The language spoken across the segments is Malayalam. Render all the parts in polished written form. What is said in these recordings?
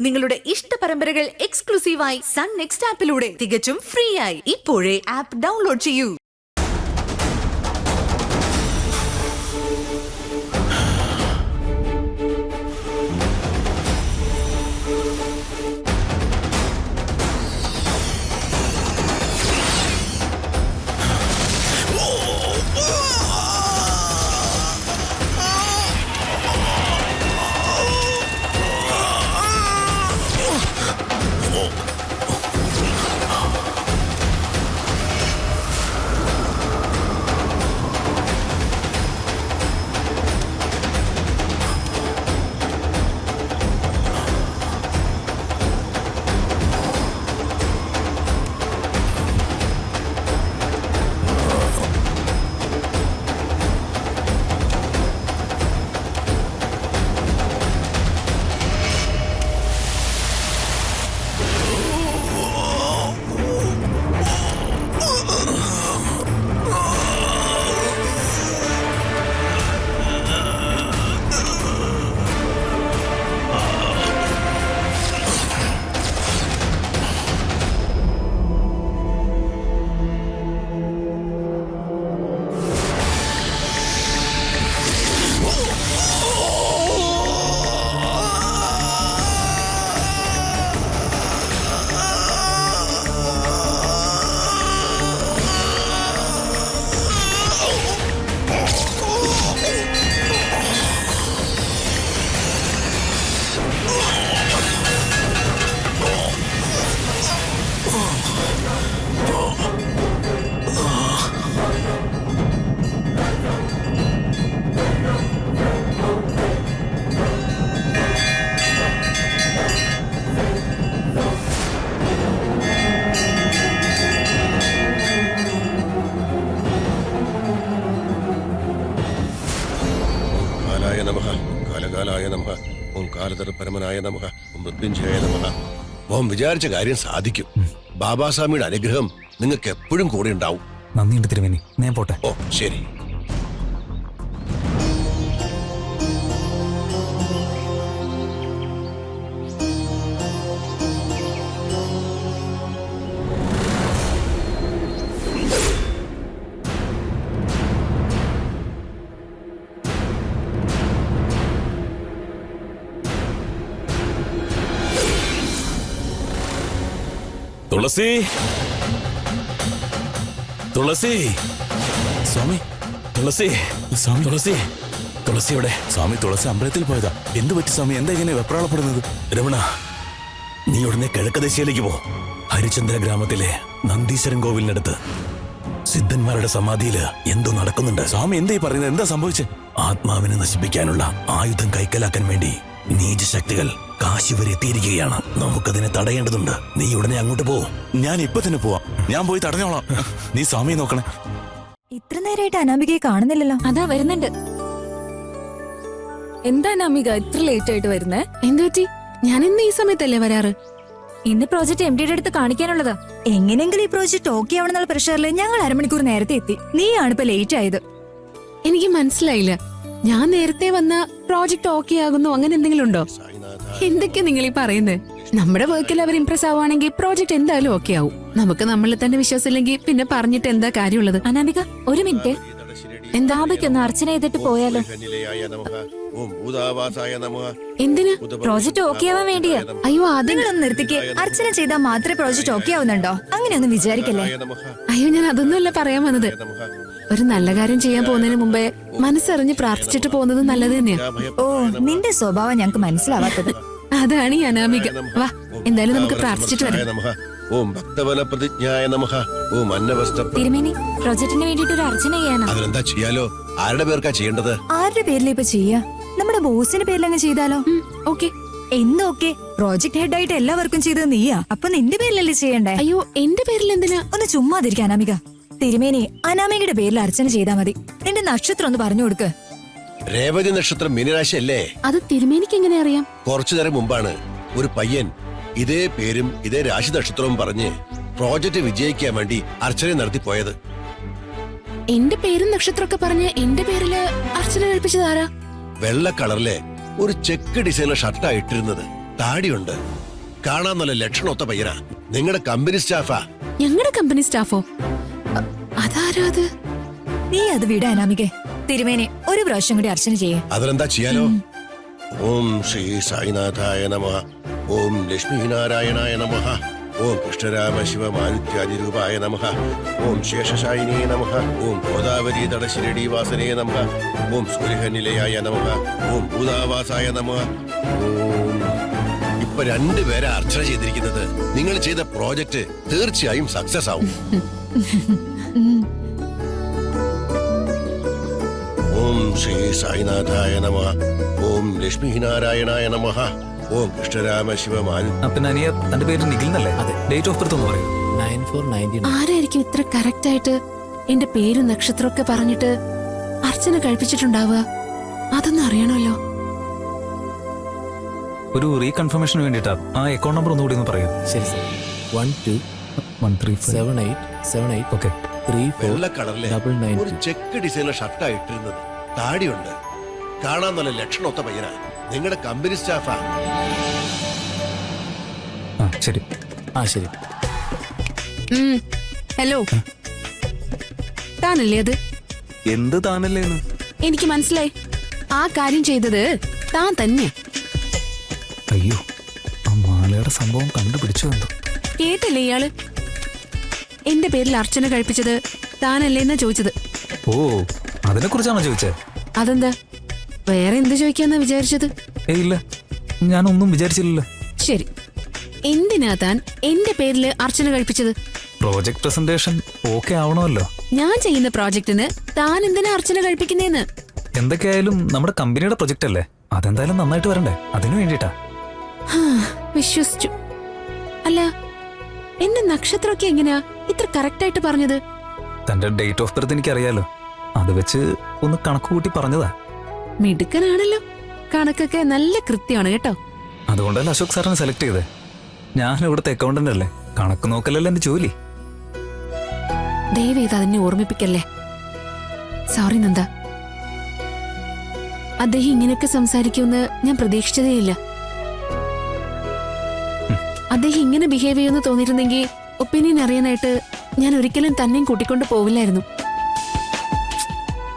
നിങ്ങളുടെ ഇഷ്ട പരമ്പരകൾ എക്സ്ക്ലൂസീവായി സൺ നെക്സ്റ്റ് ആപ്പിലൂടെ തികച്ചും ഫ്രീ ആയി ഇപ്പോഴേ ആപ്പ് ഡൗൺലോഡ് ചെയ്യൂ. പരമനായ നമഃ, മൃത്യുഞ്ജയായ നമഃ. മോൻ വിചാരിച്ച കാര്യം സാധിക്കും. ബാബാസ്വാമിയുടെ അനുഗ്രഹം നിങ്ങൾക്ക് എപ്പോഴും കൂടെ ഉണ്ടാവും. നന്ദിയുണ്ട് തിരുമേനി, ഞാൻ പോട്ടെ. ഓ ശരി. തുളസി, തുളസി, സ്വാമി, തുളസി, സ്വാമി, തുളസി, തുളസി ഇവിടെ. സ്വാമി തുളസി അമ്പലത്തിൽ പോയതാ. എന്ത് പറ്റി സ്വാമി? എന്താ ഇങ്ങനെ വെപ്രാളപ്പെടുന്നത്? രമണ, നീ ഉടനെ കിഴക്ക് ദിശയിലേക്ക് പോ. ഹരിചന്ദ്ര ഗ്രാമത്തിലെ നന്ദീശ്വരൻ കോവിലിനടുത്ത് സിദ്ധന്മാരുടെ സമാധിയില് എന്തോ നടക്കുന്നുണ്ട്. സ്വാമി എന്താ ഈ പറയുന്നത്? എന്താ സംഭവിച്ചേ? ആത്മാവിനെ നശിപ്പിക്കാനുള്ള ആയുധം കൈക്കലാക്കാൻ വേണ്ടി നീചശക്തികൾ കാശി വരെ എത്തിയിരിക്കുകയാണ്. നമുക്കതിനെ തടയേണ്ടതുണ്ട്. നീ ഉടനെ അങ്ങോട്ട് പോ. ഞാൻ ഇപ്പൊ തന്നെ പോവാം. ഞാൻ പോയി തടഞ്ഞോളാം. നീ സ്വാമിയെ നോക്കണേ. ഇത്ര നേരമായിട്ട് അനാമികയെ കാണുന്നില്ലല്ലോ. അതാ വരുന്നുണ്ട്. എന്താ അനാമിക ഇത്ര ലേറ്റ് ആയിട്ട് വരുന്നേ? എന്തുപറ്റി? ഞാൻ ഇന്ന് ഈ സമയത്തല്ലേ വരാറ്? ഇന്ന് പ്രോജക്ട് MD-യുടെ അടുത്ത് കാണിക്കാനുള്ളതാ. എങ്ങനെയെങ്കിലും ഈ പ്രോജക്ട് ഓക്കെ ആവണമെന്നുള്ള പ്രഷറിൽ ഞങ്ങൾ അരമണിക്കൂർ നേരത്തെ എത്തി. നീയാണ് ഇപ്പൊ ലേറ്റ് ആയത്. എനിക്ക് മനസ്സിലായില്ല. ഞാൻ നേരത്തെ വന്ന പ്രോജക്ട് ഓക്കെ ആകുന്നു അങ്ങനെ എന്തെങ്കിലും ഉണ്ടോ? എന്തൊക്കെയാ നിങ്ങൾ ഈ പറയുന്നത്? നമ്മുടെ വർക്കിൽ അവർ ഇംപ്രസ് ആവുകയാണെങ്കിൽ പ്രോജക്ട് എന്തായാലും ഓക്കെ ആവും. നമുക്ക് നമ്മളിൽ തന്നെ വിശ്വാസമില്ലെങ്കിൽ പിന്നെ പറഞ്ഞിട്ട് എന്താ കാര്യമുള്ളത്? അനാമിക ഒരു മിനിറ്റ്. എന്താബയ്ക്കൊന്ന് അർച്ചന ചെയ്തിട്ട് പോയാലോ? എന്തിനാ? പ്രോജക്ട് ഓക്കെ ആവാൻ വേണ്ടിയാ. അയ്യോ നിങ്ങളൊന്ന് നിർത്തിക്കേ. അർച്ചന ചെയ്താൽ മാത്രമേ പ്രോജക്ട് ഓക്കെ ആവുന്നുണ്ടോ? അങ്ങനെയൊന്നും വിചാരിക്കല്ലേ. അയ്യോ, ഞാൻ അതൊന്നുമല്ല പറയാൻ വന്നത്. ഒരു നല്ല കാര്യം ചെയ്യാൻ പോകുന്നതിന് മുമ്പേ മനസ്സറിഞ്ഞ് പ്രാർത്ഥിച്ചിട്ട് പോകുന്നത് നല്ലത് തന്നെയാ. ഓ, നിന്റെ സ്വഭാവം ഞങ്ങൾക്ക് മനസ്സിലാവാത്തത്. അതാണ് ഈ അനാമിക. വാ, എന്തായാലും നമുക്ക് പ്രാർത്ഥിച്ചിട്ട് വരാം. ഓം ഭക്തവന പ്രതിജ്ഞായ നമഃ. ഓം അന്നവസ്ത്ര. തിരുമേനി, പ്രോജക്ടിന് വേണ്ടിട്ട് ഒരു അർച്ചന ചെയ്യാനോ? അതിനെന്താ ചെയ്യാലോ? ആരുടെ പേർക്കാ ചെയ്യേണ്ടത്? ആരുടെ പേരില ഇപ്പൊ ചെയ്യാ? നമ്മുടെ ബോസിന്റെ പേരിലങ്ങ് ചെയ്താലോ? ഓക്കെ. എന്നോക്കെ പ്രോജക്ട് ഹെഡ് ആയിട്ട് എല്ലാവർക്കും ചെയ്തത് നീയാ. അപ്പൊ നിന്റെ പേരിലല്ലേ ചെയ്യണ്ടേ? അയ്യോ, എന്റെ പേരിൽ എന്തിനാ? ഒന്ന് ചുമ്മാതിരിക്കാൻ അനാമിക. തിരുമേനി, അനാമികയുടെ പേരിൽ അർച്ചന ചെയ്താ മതി. നിന്റെ നക്ഷത്രം ഒന്ന് പറഞ്ഞു കൊടുക്ക്. രേവതി നക്ഷത്രം മീനരാശി അല്ലേ? അത് തിരുമേനിക്ക് എങ്ങനെ അറിയാം? കുറച്ചു നേരം മുമ്പാണ് ഒരു പയ്യൻ ഇതേ പേരും ഇതേ രാശി നക്ഷത്രവും പറഞ്ഞ് പ്രോജക്റ്റ് വിജയിക്കാൻ വേണ്ടി അർച്ചന നടത്തി പോയത്. എന്റെ പേരും നക്ഷത്രമൊക്കെ പറഞ്ഞ് എന്റെ പേരില് അർച്ചന കഴിപ്പിച്ചതാരാ? വെള്ള കളറിലെ ഒരു ചെക്ക് ഡിസൈനുള്ള ഷർട്ടാ ഇട്ടിരുന്നത്. താടിയുണ്ട്, കാണാൻ നല്ല ലക്ഷണമൊത്ത പയ്യനാ. നിങ്ങളുടെ കമ്പനി സ്റ്റാഫാ. ഞങ്ങളുടെ കമ്പനി സ്റ്റാഫോ? അതാരാ അത്? നീ അത് വിട അനാമികെ. തിരുമേനെ ഒരു പ്രാവശ്യം കൂടി അർച്ചന ചെയ്യേ. അതിലെന്താ ചെയ്യാലോ? ഓം ശ്രീ സായിനാഥായ നമഃ. ഓം ലക്ഷ്മീനാരായണായ നമഃ. ഓം കൃഷ്ണരാമ ശിവ മാരുത്യാദിരൂപായ നമഃ. ഓം ശേഷശായിനേ നമഃ. ഓം ഗോദാവരി തടശിരടീവാസനേ നമഃ. ഓം സൂര്യനിലയായ നമഃ. ഓം ഭൂതാവാസായ നമഃ. ഓം. ഇപ്പൊ രണ്ടുപേരെ അർച്ചന ചെയ്തിരിക്കുന്നത്. നിങ്ങൾ ചെയ്ത പ്രോജക്റ്റ് തീർച്ചയായും സക്സസ് ആവും. ഓം ശ്രീ സായിനാഥായ നമഃ. ഓം ലക്ഷ്മീനാരായണായ നമഃ. ഓം കൃഷ്ണരാമ ശിവ മാരുത്യ. പിന്നെ അനിയ തന്റെ പേര് നിഖിൽ എന്നല്ലേ? ഡേറ്റ് ഓഫ് ബർത്ത് ഒന്ന് പറയൂ. 9499. ആരായിരിക്കും ഇത്ര കറക്റ്റ് ആയിട്ട് എന്റെ പേരും നക്ഷത്രമൊക്കെ പറഞ്ഞിട്ട് അർച്ചന കഴിപ്പിച്ചിട്ടുണ്ടാവുക? അതൊന്നും അറിയണമല്ലോ. ഒരു റീകൺഫർമേഷന് വേണ്ടിട്ടാ ആ അക്കൗണ്ട് നമ്പർ ഒന്നുകൂടി ഒന്ന് പറയൂ. ശരി സർ. 127878 ഓക്കെ. 34 വെള്ള കളറിലെ ഒരു ചെക്ക് ഡിസൈനിലെ ഷർട്ടാ ഇട്ടിരുന്നത്. താടിയുണ്ട്, കാണാൻ നല്ല ലക്ഷണമൊത്ത പയ്യനാ. നിങ്ങളുടെ കമ്പനി സ്റ്റാഫാ. ആ ശരി. ശരി. ഹലോ, താനല്ലേ അത്? എന്ത് താനല്ലേന്ന്? എനിക്ക് മനസ്സിലായി. ആ കാര്യം ചെയ്തത് താൻ തന്നെ. അയ്യോ, ആ മാലയുടെ സംഭവം കണ്ടുപിടിച്ചു എന്തോ. കേട്ടില്ലേ ഇയാള്? എന്റെ പേരിൽ അർച്ചന കഴിപ്പിച്ചത് താനല്ലേന്നാ ചോദിച്ചത്. ഓ, അതിനെ കുറിച്ചാണോ ചോദിച്ചേ? അതെന്താ, വേറെ എന്ത് ചോദിക്കാന്നാ വിചാരിച്ചത്? ഇല്ല, ഞാനൊന്നും വിചാരിച്ചില്ലല്ലോ. ശരി, എന്തിനാ താൻ എന്റെ പേരിൽ അർച്ചന കഴിപ്പിച്ചത്? പ്രോജക്ട് പ്രസന്റേഷൻ ഓക്കെ ആവണമല്ലോ. ഞാൻ ചെയ്യുന്ന പ്രോജക്റ്റിന് താൻ എന്തിനാ അർച്ചന കഴിപ്പിക്കുന്നേന്ന്? എന്തൊക്കെയായാലും നമ്മുടെ കമ്പനിയുടെ പ്രൊജക്റ്റ് അല്ലേ, അതെന്തായാലും നന്നായിട്ട് വരണ്ടേ, അതിനു വേണ്ടിട്ടാ. വിശ്വസിച്ചു. അല്ല, എന്റെ നക്ഷത്രമൊക്കെ എങ്ങനെയാ ഇത്ര കറക്റ്റ് ആയിട്ട് പറഞ്ഞത്? തന്റെ ഡേറ്റ് ഓഫ് ബർത്ത് എനിക്കറിയാലോ, അത് വെച്ച് ഒന്ന് കണക്ക് കൂട്ടി പറഞ്ഞതാ. മിടുക്കനാണല്ലോ, കണക്കൊക്കെ നല്ല കൃത്യമാണ് കേട്ടോ. അതുകൊണ്ടല്ലേ അശോക് സാറിനെ സെലക്ട് ചെയ്തേ. ഞാൻ ഇവിടുത്തെ അക്കൗണ്ടന്റ് അല്ലേ, കണക്ക് നോക്കലല്ലേ എന്റെ ജോലി. ദയവേത് അതിനെ ഓർമ്മിപ്പിക്കല്ലേ. സോറി നന്ദ, അദ്ദേഹം ഇങ്ങനെയൊക്കെ സംസാരിക്കുമെന്ന് ഞാൻ പ്രതീക്ഷിച്ചതേയില്ല. അദ്ദേഹം ഇങ്ങനെ ബിഹേവ് ചെയ്യുമെന്ന് തോന്നിയിരുന്നെങ്കിൽ ഒപ്പീനിയൻ അറിയാനായിട്ട് ഞാൻ ഒരിക്കലും തന്നെയും കൂട്ടിക്കൊണ്ട് പോവില്ലായിരുന്നു.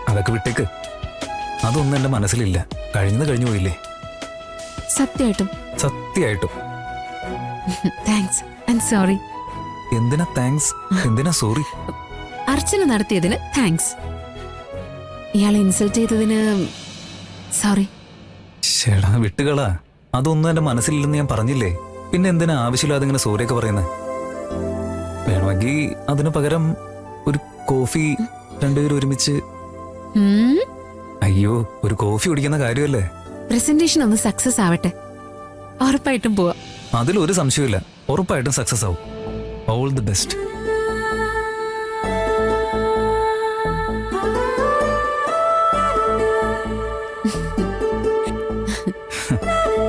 അതൊക്കെ വിട്ടേക്ക്, അതൊന്നും എന്റെ മനസ്സിലില്ല. കഴിഞ്ഞത് കഴിഞ്ഞു പോയില്ലേ. സത്യമായിട്ടും സത്യമായിട്ടും. Thanks and sorry. എന്തിനാ താങ്ക്സ്, എന്തിനാ സോറി? അർച്ചന നടത്തിയതിന് താങ്ക്സ്, ഇയാളെ ഇൻസൾട്ട് ചെയ്തതിന് സോറി. ചേടാ വിട്ടുകളാ, അതൊന്നും എന്റെ മനസ്സിലില്ലെന്ന് ഞാൻ പറഞ്ഞില്ലേ. പിന്നെ എന്തിനാ ആവശ്യമില്ലാതെ ഇങ്ങനെ സോറിയൊക്കെ പറയുന്നത്? വേണമെങ്കിൽ അതിനു പകരം ഒരു കോഫി രണ്ടുപേരും ഒരുമിച്ച്. അയ്യോ, ഒരു കോഫി കുടിക്കുന്ന കാര്യമല്ലേ. പ്രസന്റേഷൻ ഒന്ന് സക്സസ് ആവട്ടെ, ഉറപ്പായിട്ടും പോവാ. അതിലൊരു സംശയമില്ല, ഉറപ്പായിട്ടും സക്സസ് ആവും. All the best.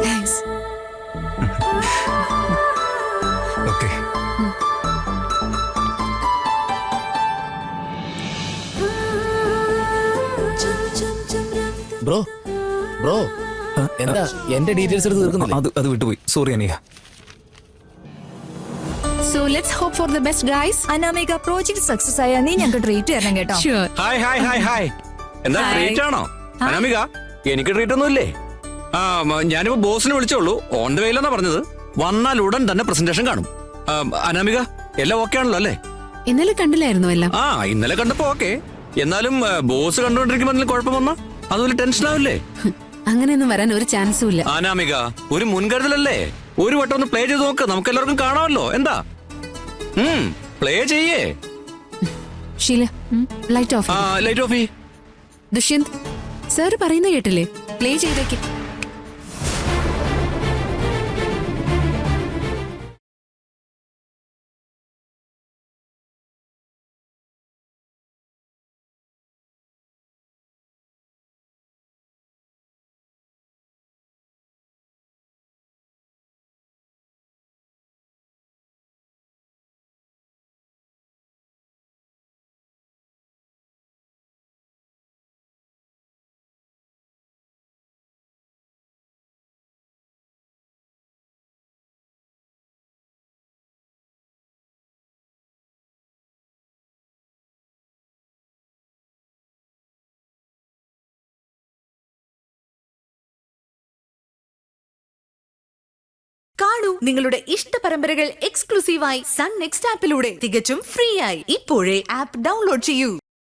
Thanks. Okay. Bro bro എന്താ എന്റെ ഡീറ്റെയിൽസ് എടുത്ത് തീർക്കുന്നില്ല? അത് വിട്ടുപോയി, സോറി അനിയ. So let's hope for the best, guys. Anamika, project success ആയാ നീ ഞങ്ങൾക്ക് ട്രീറ്റ് തരണം കേട്ടോ. Sure. Hi hi hi hi. എന്താ Hi. ട്രീറ്റ് ആണോ അനാമിക? എനിക്ക് ട്രീറ്റ് ഒന്നും ഇല്ലേ? ഞാനിപ്പോ ബോസിനെ വിളിച്ചോളൂ, ഓൺ ദ വേയിലെന്നാ പറഞ്ഞത്. വന്നാൽ ഉടൻ തന്നെ പ്രസന്റേഷൻ കാണും. അനാമിക, എല്ലാം ഓക്കെ ആണല്ലോ അല്ലേ? ഇന്നലെ കണ്ടില്ലായിരുന്നു എല്ലാം? ഇന്നലെ കണ്ടപ്പോ ഓക്കെ. എന്നാലും ബോസ് കണ്ടുകൊണ്ടിരിക്കുമ്പോ എന്തെങ്കിലും കുഴപ്പം വന്നാ അതുപോലെ ടെൻഷൻ ആവില്ലേ? അങ്ങനെയൊന്നും വരാൻ ഒരു ചാൻസും ഇല്ല. അനാമിക, ഒരു മുൻകരുതലല്ലേ. ഒരു വട്ടം ഒന്ന് പ്ലേ ചെയ്ത് നോക്ക്, നമുക്ക് എല്ലാവർക്കും കാണാമല്ലോ. എന്താ പ്ലേ ചെയ്യേ. Sheela, light off. Light off ചെയ്യ്. ദുഷ്യന്ത്, സാർ പറയുന്നത് കേട്ടില്ലേ? പ്ലേ ചെയ്തേക്ക്. കാണൂ നിങ്ങളുടെ ഇഷ്ട പരമ്പരകൾ എക്സ്ക്ലൂസീവായി സൺ നെക്സ്റ്റ് ആപ്പിലൂടെ തികച്ചും ഫ്രീ ആയി. ഇപ്പോഴേ ആപ്പ് ഡൗൺലോഡ് ചെയ്യൂ.